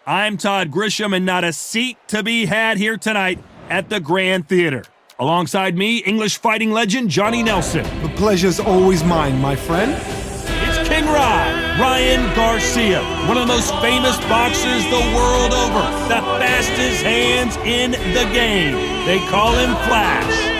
I'm Todd Grisham, and not a seat to be had here tonight at the Grand Theater. Alongside me, English fighting legend Johnny Nelson. The pleasure's always mine, my friend. It's King Ryan Garcia, one of the most famous boxers the world over, the fastest hands in the game. They call him Flash.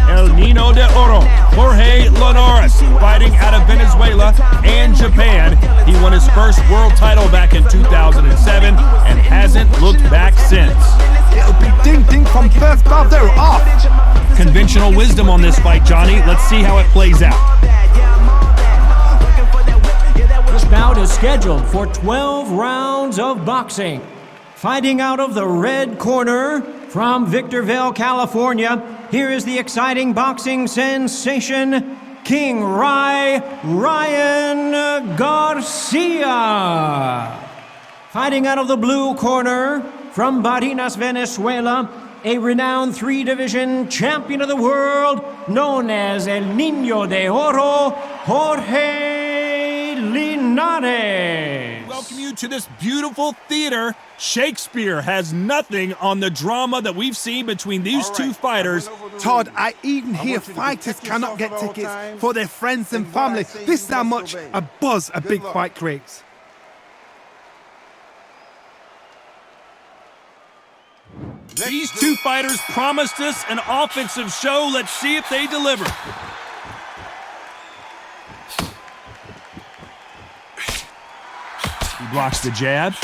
El Nino de Oro, Jorge Linares, fighting out of Venezuela and Japan. He won his first world title back in 2007 and hasn't looked back since. It'll be ding-ding from first bell, they're off. Conventional wisdom on this fight, Johnny. Let's see how it plays out. This bout is scheduled for 12 rounds of boxing. Fighting out of the red corner from Victorville, California, here is the exciting boxing sensation, King Ryan Garcia. Fighting out of the blue corner from Barinas, Venezuela, a renowned three-division champion of the world known as El Nino de Oro, Jorge Linares. Welcome you to this beautiful theater. Shakespeare has nothing on the drama that we've seen between these two fighters. Todd, I even hear fighters cannot get tickets for their friends and family. This is how much a buzz a big fight creates. These two fighters promised us an offensive show. Let's see if they deliver. He blocks the jab.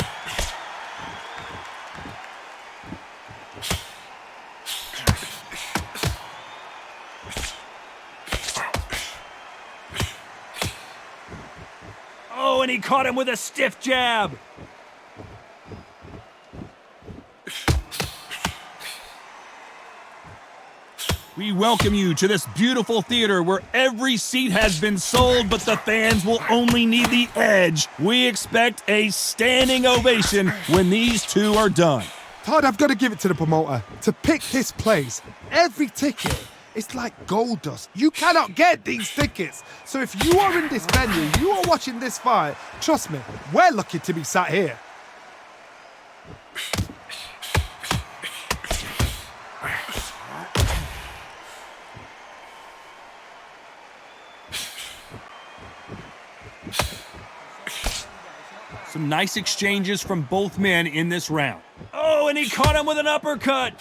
Oh, and he caught him with a stiff jab. We welcome you to this beautiful theater where every seat has been sold, but the fans will only need the edge. We expect a standing ovation when these two are done. Todd, I've got to give it to the promoter. To pick this place, every ticket, it's like gold dust. You cannot get these tickets. So if you are in this venue, you are watching this fight, trust me, we're lucky to be sat here. Some nice exchanges from both men in this round. Oh, and he caught him with an uppercut.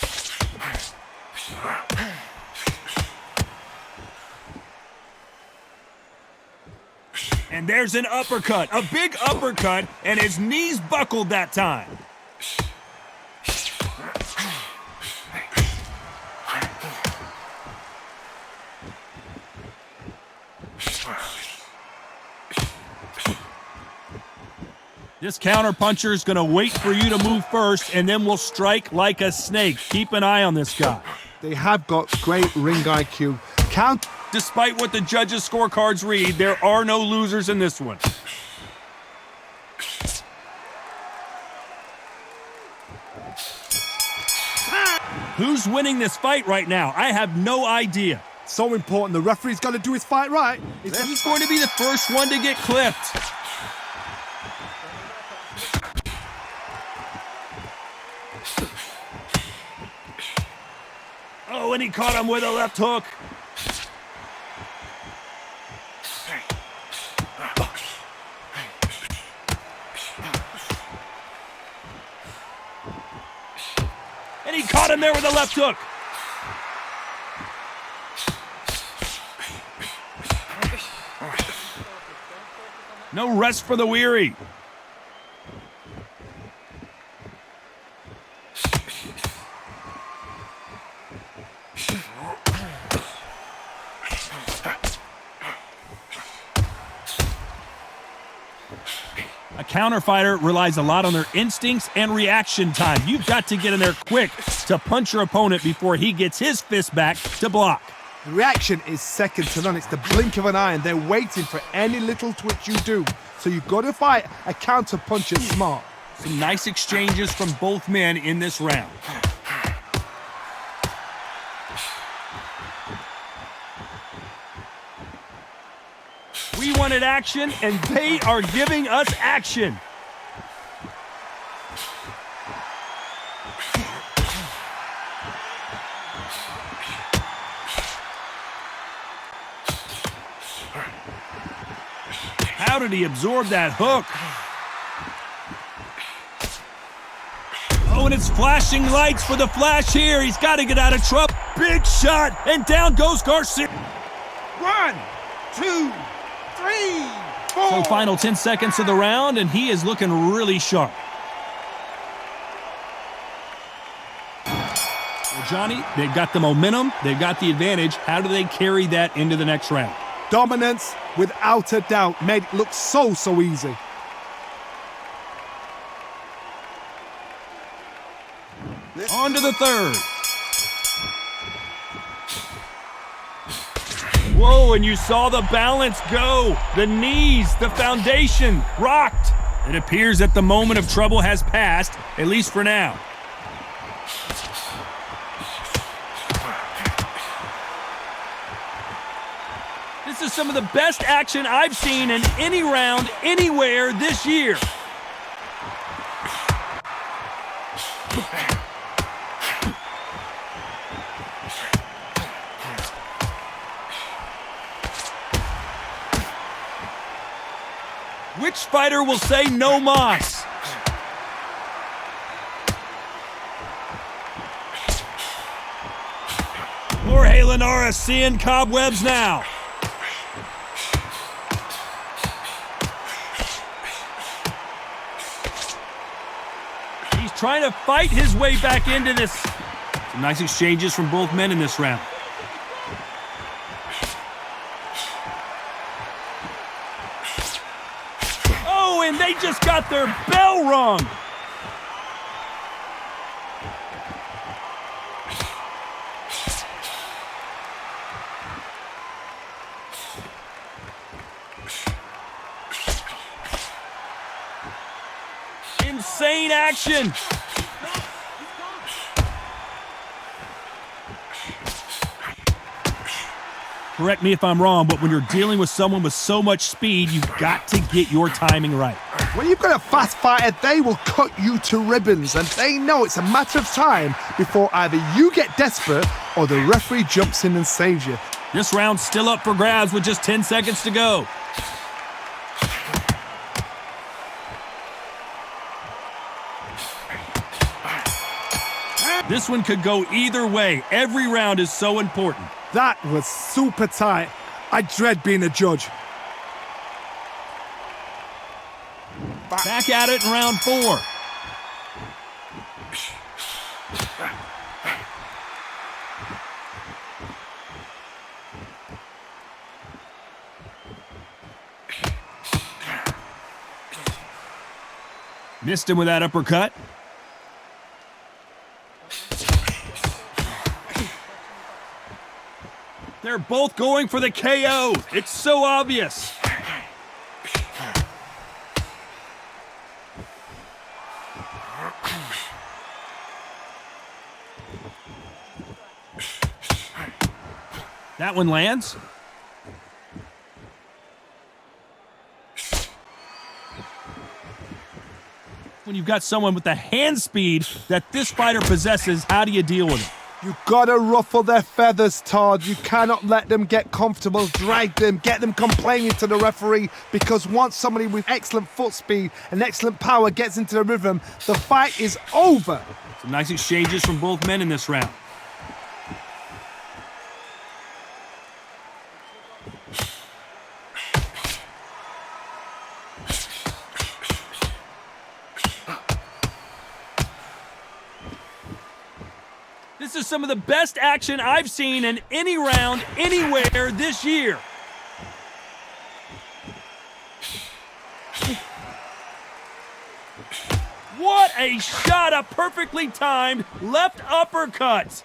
And there's an uppercut, a big uppercut, and his knees buckled that time. This counterpuncher is going to wait for you to move first, and then will strike like a snake. Keep an eye on this guy. They have got great ring IQ. Despite what the judges' scorecards read, there are no losers in this one. Who's winning this fight right now? I have no idea. So important, the referee's got to do his fight right. He's going to be the first one to get clipped. Oh, and he caught him with a left hook. And he caught him there with a left hook. No rest for the weary. A counterfighter relies a lot on their instincts and reaction time. You've got to get in there quick to punch your opponent before he gets his fist back to block. The reaction is second to none. It's the blink of an eye, and they're waiting for any little twitch you do. So you've got to fight a counter puncher smart. Some nice exchanges from both men in this round. We wanted action, and they are giving us action. How did he absorb that hook? Oh, and it's flashing lights for the flash here. He's got to get out of trouble. Big shot, and down goes GARCIA. 1, 2, 3, 4. So final 10 seconds of the round, and he is looking really sharp. Well, Johnny, they've got the momentum. They've got the advantage. How do they carry that into the next round? Dominance, without a doubt, made it look so easy. On to the third. Whoa, and you saw the balance go. The knees, the foundation, rocked. It appears that the moment of trouble has passed, at least for now. This is some of the best action I've seen in any round, anywhere this year. Which fighter will say no mas? Jorge Linares seeing cobwebs now. He's trying to fight his way back into this. Some nice exchanges from both men in this round. Oh, and they just got their bell rung. Insane action. Correct me if I'm wrong, but when you're dealing with someone with so much speed, you've got to get your timing right. When you've got a fast fighter, they will cut you to ribbons, and they know it's a matter of time before either you get desperate or the referee jumps in and saves you. This round's still up for grabs with just 10 seconds to go. This one could go either way. Every round is so important. That was super tight. I dread being a judge. Back at it in round 4. Missed him with that uppercut. They're both going for the KO. It's so obvious. That one lands. When you've got someone with the hand speed that this fighter possesses, how do you deal with it? You gotta ruffle their feathers, Todd. You cannot let them get comfortable, drag them, get them complaining to the referee, because once somebody with excellent foot speed and excellent power gets into the rhythm, the fight is over. Some nice exchanges from both men in this round. This is some of the best action I've seen in any round, anywhere this year. What a shot, a perfectly timed left uppercut.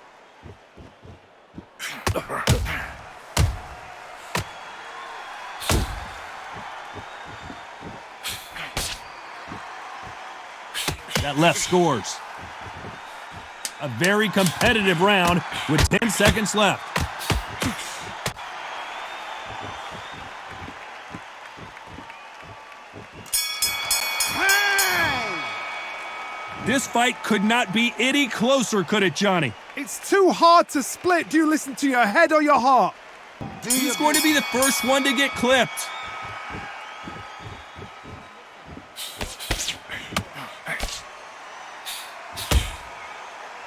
That left scores. A very competitive round with 10 seconds left. This fight could not be any closer, could it, Johnny? It's too hard to split. Do you listen to your head or your heart? He's going to be the first one to get clipped.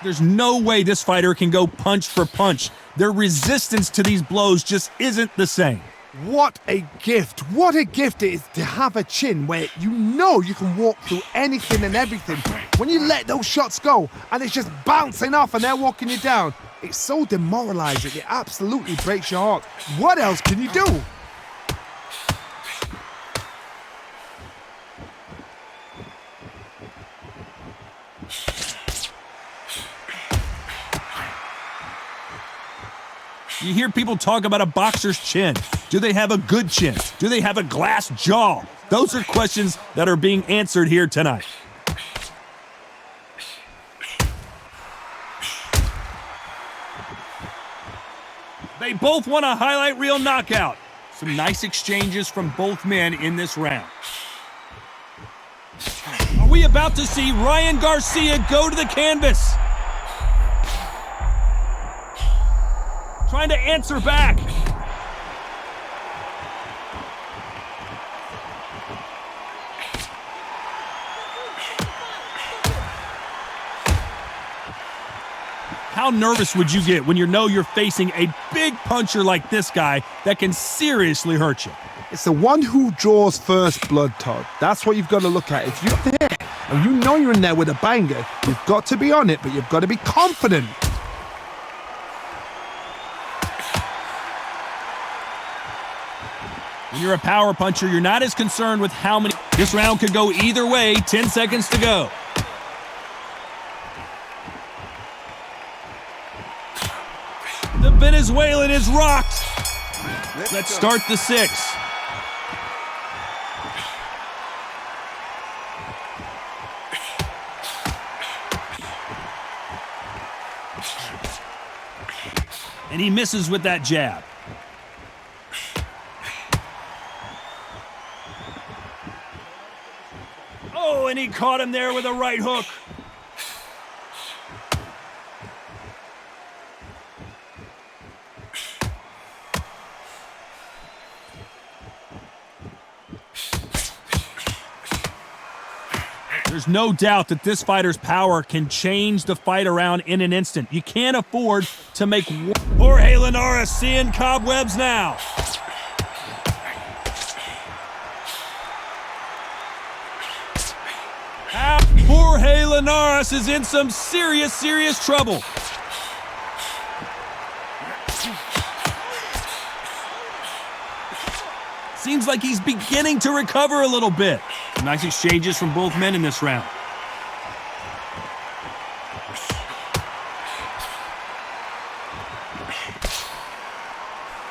There's no way this fighter can go punch for punch. Their resistance to these blows just isn't the same. What a gift. What a gift it is to have a chin where you know you can walk through anything and everything. When you let those shots go and it's just bouncing off and they're walking you down, it's so demoralizing. It absolutely breaks your heart. What else can you do? You hear people talk about a boxer's chin. Do they have a good chin? Do they have a glass jaw? Those are questions that are being answered here tonight. They both want a highlight reel knockout. Some nice exchanges from both men in this round. Are we about to see Ryan Garcia go to the canvas? Trying to answer back. How nervous would you get when you know you're facing a big puncher like this guy that can seriously hurt you? It's the one who draws first blood, Todd. That's what you've got to look at. If you're there and you know you're in there with a banger, you've got to be on it, but you've got to be confident. When you're a power puncher, you're not as concerned with how many. This round could go either way. 10 seconds to go. The Venezuelan is rocked. Let's start the 6. And he misses with that jab. Oh, and he caught him there with a right hook. There's no doubt that this fighter's power can change the fight around in an instant. You can't afford to make one. Jorge Linares seeing cobwebs now. Jorge Linares is in some serious trouble. Seems like he's beginning to recover a little bit. Nice exchanges from both men in this round.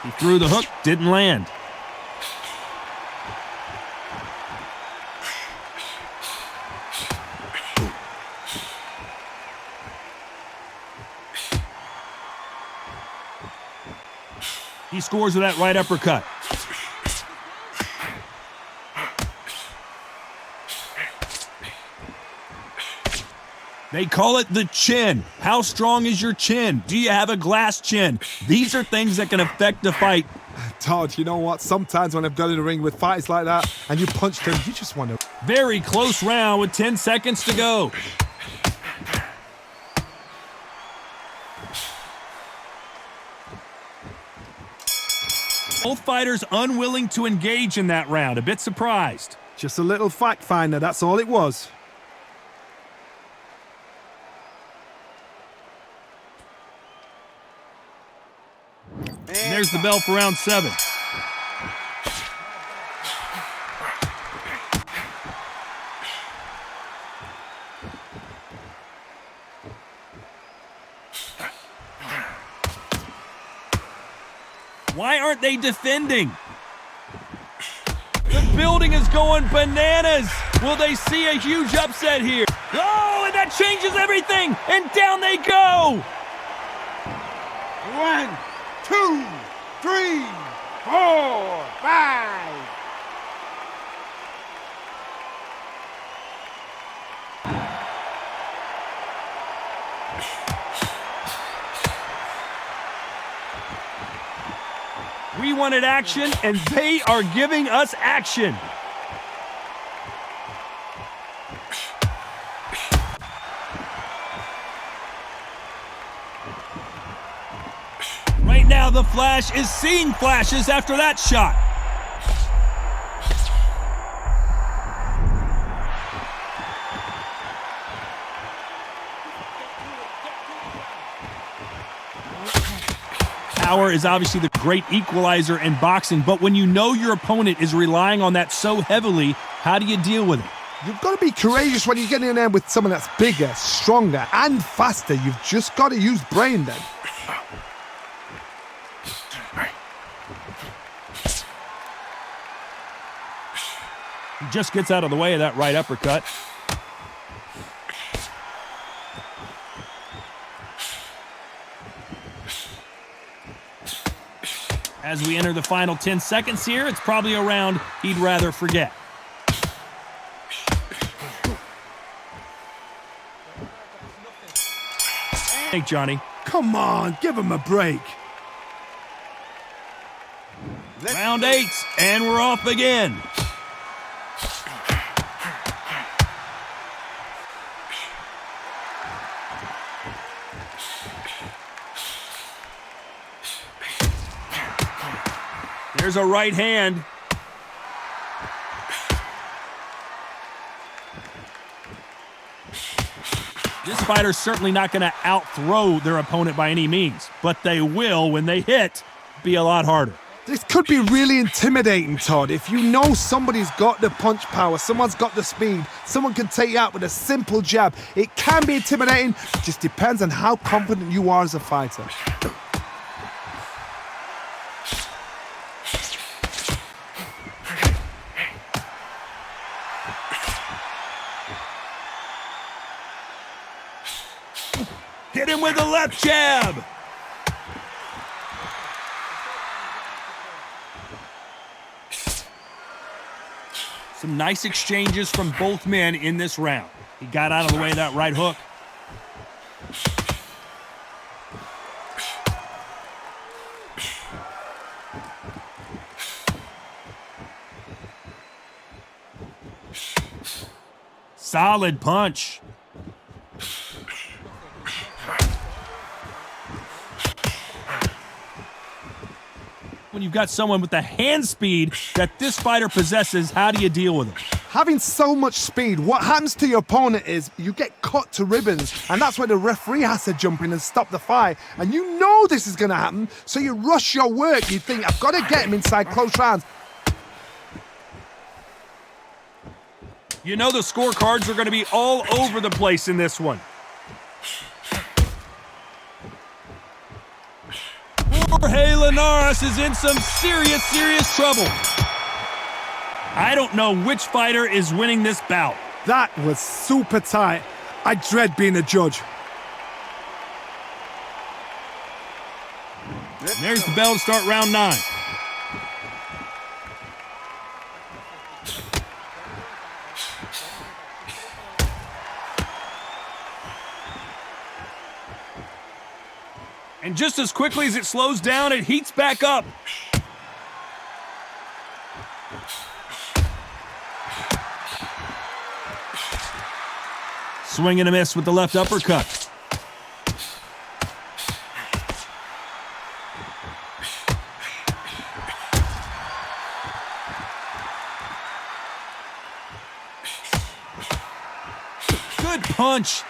He threw the hook, didn't land. He scores with that right uppercut. They call it the chin. How strong is your chin? Do you have a glass chin? These are things that can affect the fight. Todd, you know what? Sometimes when I've got in a ring with fights like that and you punch them, you just want to... Very close round with 10 seconds to go. Both fighters unwilling to engage in that round. A bit surprised. Just a little fact finder, that's all it was. And there's the bell for round 7. Why aren't they defending? The building is going bananas. Will they see a huge upset here? Oh, and that changes everything. And down they go. 1, 2, 3, 4, 5. We wanted action, and they are giving us action. Right now, the Flash is seeing flashes after that shot. Power is obviously the great equalizer in boxing, but when you know your opponent is relying on that so heavily, how do you deal with it? You've got to be courageous when you get in there with someone that's bigger, stronger, and faster. You've just got to use brain then. He just gets out of the way of that right uppercut. As we enter the final 10 seconds here, it's probably a round he'd rather forget. Hey, Johnny. Come on, give him a break. Round 8, and we're off again. There's a right hand. This fighter's certainly not going to out-throw their opponent by any means, but they will, when they hit, be a lot harder. This could be really intimidating, Todd. If you know somebody's got the punch power, someone's got the speed, someone can take you out with a simple jab, it can be intimidating. It just depends on how confident you are as a fighter. Hit him with a left jab. Some nice exchanges from both men in this round. He got out of the way of that right hook. Solid punch. When you've got someone with the hand speed that this fighter possesses, how do you deal with it? Having so much speed, what happens to your opponent is you get cut to ribbons, and that's where the referee has to jump in and stop the fight. And you know this is going to happen, so you rush your work. You think, I've got to get him inside close rounds. You know the scorecards are going to be all over the place in this one. Jorge Linares is in some serious trouble. I don't know which fighter is winning this bout. That was super tight. I dread being a judge. There's the bell to start round 9. And just as quickly as it slows down, it heats back up. Swing and a miss with the left uppercut. Good punch.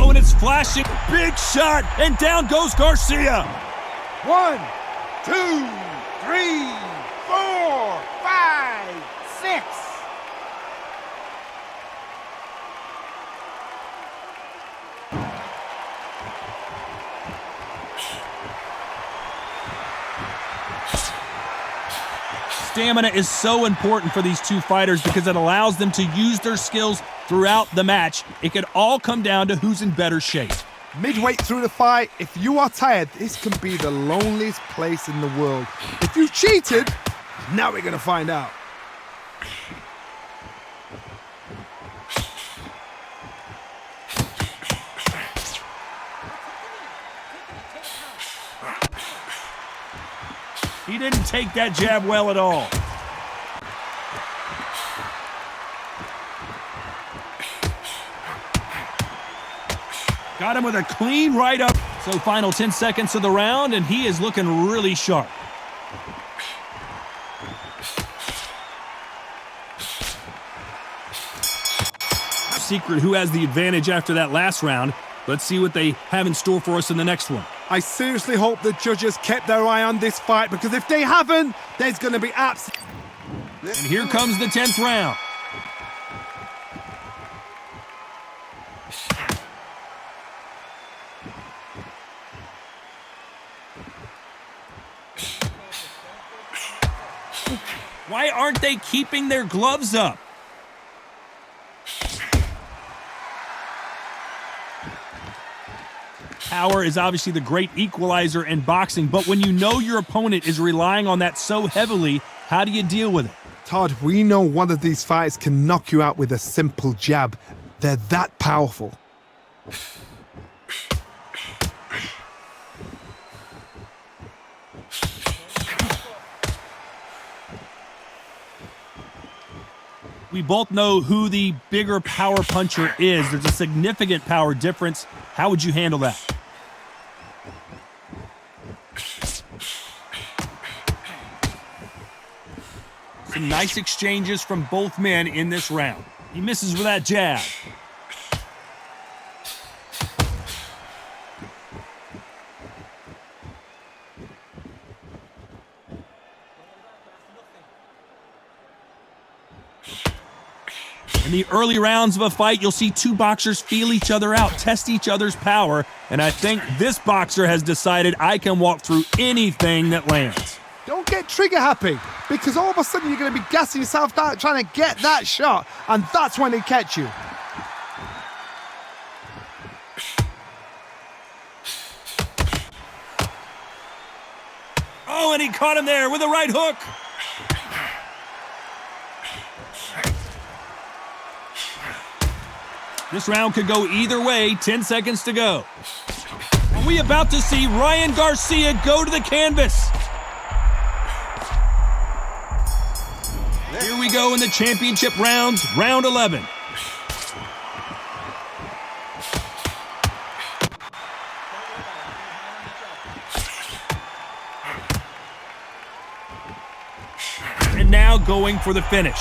Oh, and it's flashing. Big shot, and down goes GARCIA. 1, 2, 3, 4, 5, 6. Stamina is so important for these two fighters because it allows them to use their skills throughout the match. It could all come down to who's in better shape. Midway through the fight, if you are tired, this can be the loneliest place in the world. If you cheated, now we're going to find out. He didn't take that jab well at all. Got him with a clean right up. So final 10 seconds of the round, and he is looking really sharp. Secret who has the advantage after that last round. Let's see what they have in store for us in the next one. I seriously hope the judges kept their eye on this fight, because if they haven't, there's going to be absolute... And here comes the 10th round. Why aren't they keeping their gloves up? Power is obviously the great equalizer in boxing, but when you know your opponent is relying on that so heavily, how do you deal with it? Todd, we know one of these fights can knock you out with a simple jab. They're that powerful. We both know who the bigger power puncher is. There's a significant power difference. How would you handle that? Some nice exchanges from both men in this round. He misses with that jab. In the early rounds of a fight, you'll see two boxers feel each other out, test each other's power, and I think this boxer has decided I can walk through anything that lands. Don't get trigger happy, because all of a sudden you're going to be gassing yourself out trying to get that shot, and that's when they catch you. Oh, and he caught him there with a right hook. This round could go either way, 10 seconds to go. Are we about to see Ryan Garcia go to the canvas? Here we go in the championship rounds, round 11. And now going for the finish.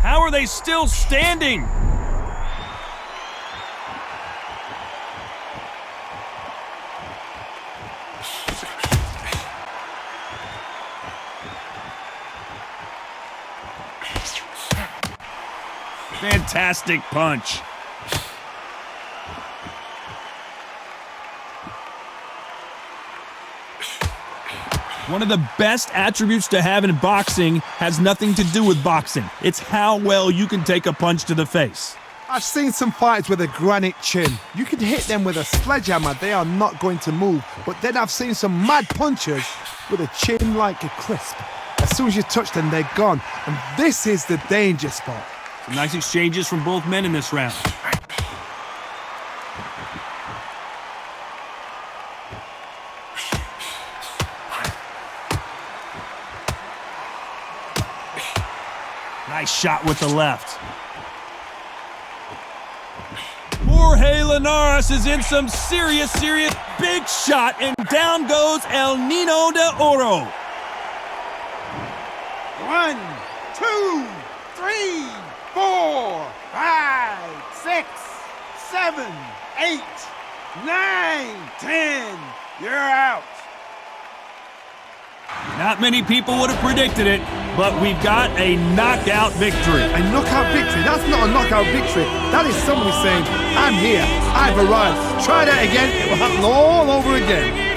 How are they still standing? Fantastic punch. One of the best attributes to have in boxing has nothing to do with boxing. It's how well you can take a punch to the face. I've seen some fighters with a granite chin. You can hit them with a sledgehammer, they are not going to move. But then I've seen some mad punchers with a chin like a crisp. As soon as you touch them, they're gone. And this is the danger spot. Some nice exchanges from both men in this round. Nice shot with the left. Jorge Linares is in some serious big shot, and down goes El Nino de Oro. 1, 2, 3, 4, 5, 6, 7, 8, 9, 10. You're out. Not many people would have predicted it, but we've got a knockout victory. A knockout victory? That's not a knockout victory. That is somebody saying, I'm here, I've arrived. Try that again, it will happen all over again.